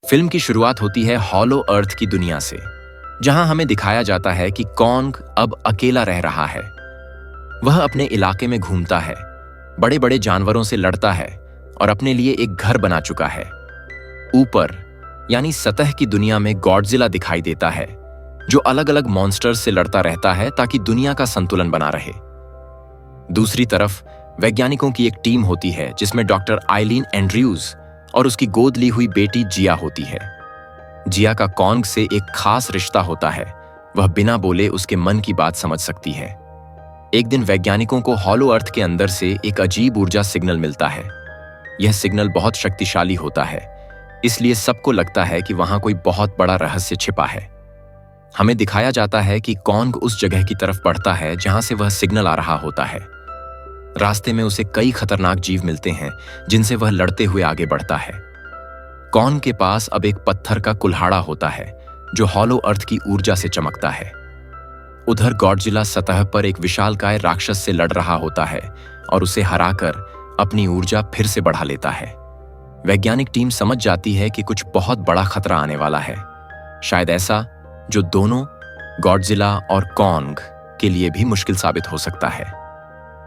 Film की शुरुआत होती है हॉलो अर्थ की दुनिया से, जहां हमें दिखाया जाता है कि कॉन्ग अब अकेला रह रहा है। वह अपने इलाके में घूमता है, बड़े बड़े जानवरों से लड़ता है और अपने लिए एक घर बना चुका है। ऊपर यानी सतह की दुनिया में गॉडजिला दिखाई देता है, जो अलग अलग मॉन्स्टर्स से लड़ता रहता है ताकि दुनिया का संतुलन बना रहे। दूसरी तरफ वैज्ञानिकों की एक टीम होती है जिसमें डॉक्टर आइलीन एंड्रयूज और उसकी गोद ली हुई बेटी जिया होती है। जिया का कॉन्ग से एक खास रिश्ता होता है, वह बिना बोले उसके मन की बात समझ सकती है। एक दिन वैज्ञानिकों को हॉलो अर्थ के अंदर से एक अजीब ऊर्जा सिग्नल मिलता है। यह सिग्नल बहुत शक्तिशाली होता है, इसलिए सबको लगता है कि वहां कोई बहुत बड़ा रहस्य छिपा है। हमें दिखाया जाता है कि कॉन्ग उस जगह की तरफ बढ़ता है जहां से वह सिग्नल आ रहा होता है। रास्ते में उसे कई खतरनाक जीव मिलते हैं जिनसे वह लड़ते हुए आगे बढ़ता है। कॉन्ग के पास अब एक पत्थर का कुल्हाड़ा होता है जो हॉलो अर्थ की ऊर्जा से चमकता है। उधर गॉडजिला सतह पर एक विशालकाय राक्षस से लड़ रहा होता है और उसे हराकर अपनी ऊर्जा फिर से बढ़ा लेता है। वैज्ञानिक टीम समझ जाती है कि कुछ बहुत बड़ा खतरा आने वाला है, शायद ऐसा जो दोनों गॉडजिला और कॉन्ग के लिए भी मुश्किल साबित हो सकता है।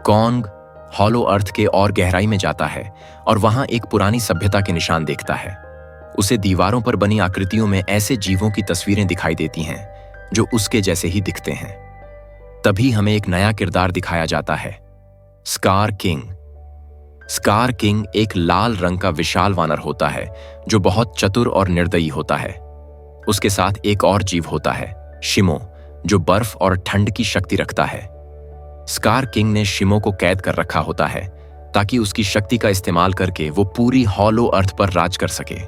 कॉन्ग हॉलो अर्थ के और गहराई में जाता है और वहां एक पुरानी सभ्यता के निशान देखता है। उसे दीवारों पर बनी आकृतियों में ऐसे जीवों की तस्वीरें दिखाई देती हैं जो उसके जैसे ही दिखते हैं। तभी हमें एक नया किरदार दिखाया जाता है, स्कार किंग। स्कार किंग एक लाल रंग का विशाल वानर होता है जो बहुत चतुर और निर्दयी होता है। उसके साथ एक और जीव होता है, शिमो, जो बर्फ और ठंड की शक्ति रखता है। स्कार किंग ने शिमो को कैद कर रखा होता है ताकि उसकी शक्ति का इस्तेमाल करके वो पूरी हॉलो अर्थ पर राज कर सके।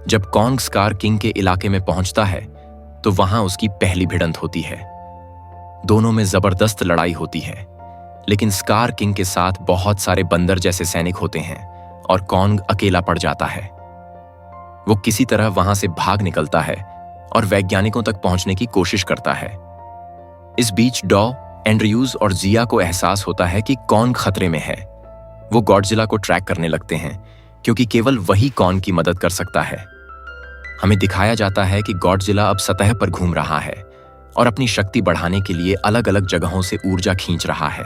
जब कॉन्ग स्कार किंग के इलाके में पहुंचता है तो वहां उसकी पहली भिड़ंत होती है। दोनों में जबरदस्त लड़ाई होती है, लेकिन स्कार किंग के साथ बहुत सारे बंदर जैसे सैनिक होते हैं और कॉन्ग अकेला पड़ जाता है। वो किसी तरह वहां से भाग निकलता है और वैज्ञानिकों तक पहुंचने की कोशिश करता है। इस बीच डॉ, एंड्रयूज और जिया को एहसास होता है कि कॉन्ग खतरे में है। वो गॉडजिला को ट्रैक करने लगते हैं क्योंकि केवल वही कॉन्ग की मदद कर सकता है। हमें दिखाया जाता है कि गॉडजिला अब सतह पर घूम रहा है और अपनी शक्ति बढ़ाने के लिए अलग अलग जगहों से ऊर्जा खींच रहा है।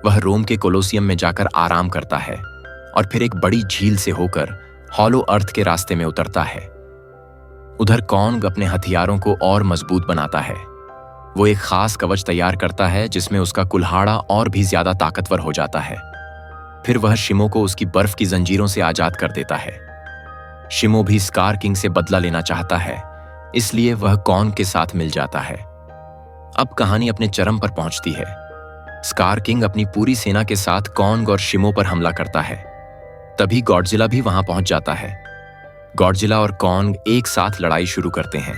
वह रोम के कोलोसियम में जाकर आराम करता है और फिर एक बड़ी झील से होकर हॉलो अर्थ के रास्ते में उतरता है। उधर कॉन्ग अपने हथियारों को और मजबूत बनाता है। वो एक खास कवच तैयार करता है जिसमें उसका कुल्हाड़ा और भी ज्यादा ताकतवर हो जाता है। फिर वह शिमो को उसकी बर्फ की जंजीरों से आजाद कर देता है। शिमो भी स्कार किंग से बदला लेना चाहता है, इसलिए वह कॉन्ग के साथ मिल जाता है। अब कहानी अपने चरम पर पहुंचती है। स्कार किंग अपनी पूरी सेना के साथ कॉन्ग और शिमो पर हमला करता है। तभी गॉडजिला भी वहां पहुंच जाता है। गॉडजिला और कॉन्ग एक साथ लड़ाई शुरू करते हैं।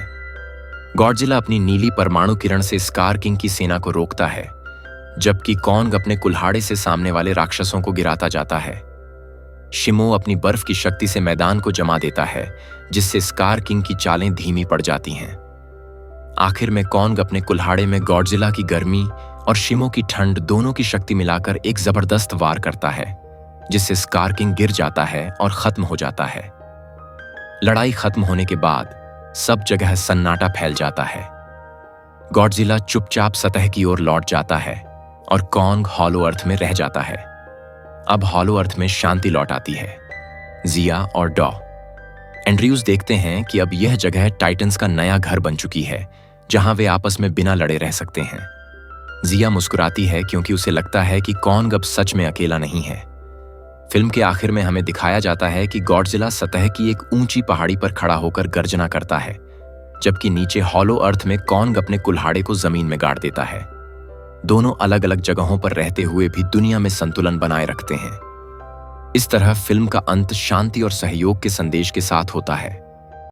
गॉडजिला अपनी नीली परमाणु किरण से स्कार किंग की सेना को रोकता है, जबकि कॉन्ग अपने कुल्हाड़े से सामने वाले राक्षसों को गिराता जाता है। शिमो अपनी बर्फ की शक्ति से मैदान को जमा देता है, जिससे स्कार किंग की चालें धीमी पड़ जाती हैं। आखिर में कॉन्ग अपने कुल्हाड़े में गॉडजिला की गर्मी और शिमो की ठंड दोनों की शक्ति मिलाकर एक जबरदस्त वार करता है, जिससे स्कार किंग गिर जाता है और खत्म हो जाता है। लड़ाई खत्म होने के बाद सब जगह सन्नाटा फैल जाता है। गॉडजिला चुपचाप सतह की ओर लौट जाता है और कॉन्ग हॉलो अर्थ में रह जाता है। अब हॉलो अर्थ में शांति लौट आती है। जिया और डॉ, एंड्रयूज देखते हैं कि अब यह जगह टाइटन्स का नया घर बन चुकी है, जहां वे आपस में बिना लड़े रह सकते हैं। जिया मुस्कुराती है क्योंकि उसे लगता है कि कॉन्ग अब सच में अकेला नहीं है। फिल्म के आखिर में हमें दिखाया जाता है कि गॉडजिला सतह की एक ऊंची पहाड़ी पर खड़ा होकर गर्जना करता है, जबकि नीचे हॉलो अर्थ में कॉन्ग अपने कुल्हाड़े को जमीन में गाड़ देता है। दोनों अलग अलग जगहों पर रहते हुए भी दुनिया में संतुलन बनाए रखते हैं। इस तरह फिल्म का अंत शांति और सहयोग के संदेश के साथ होता है।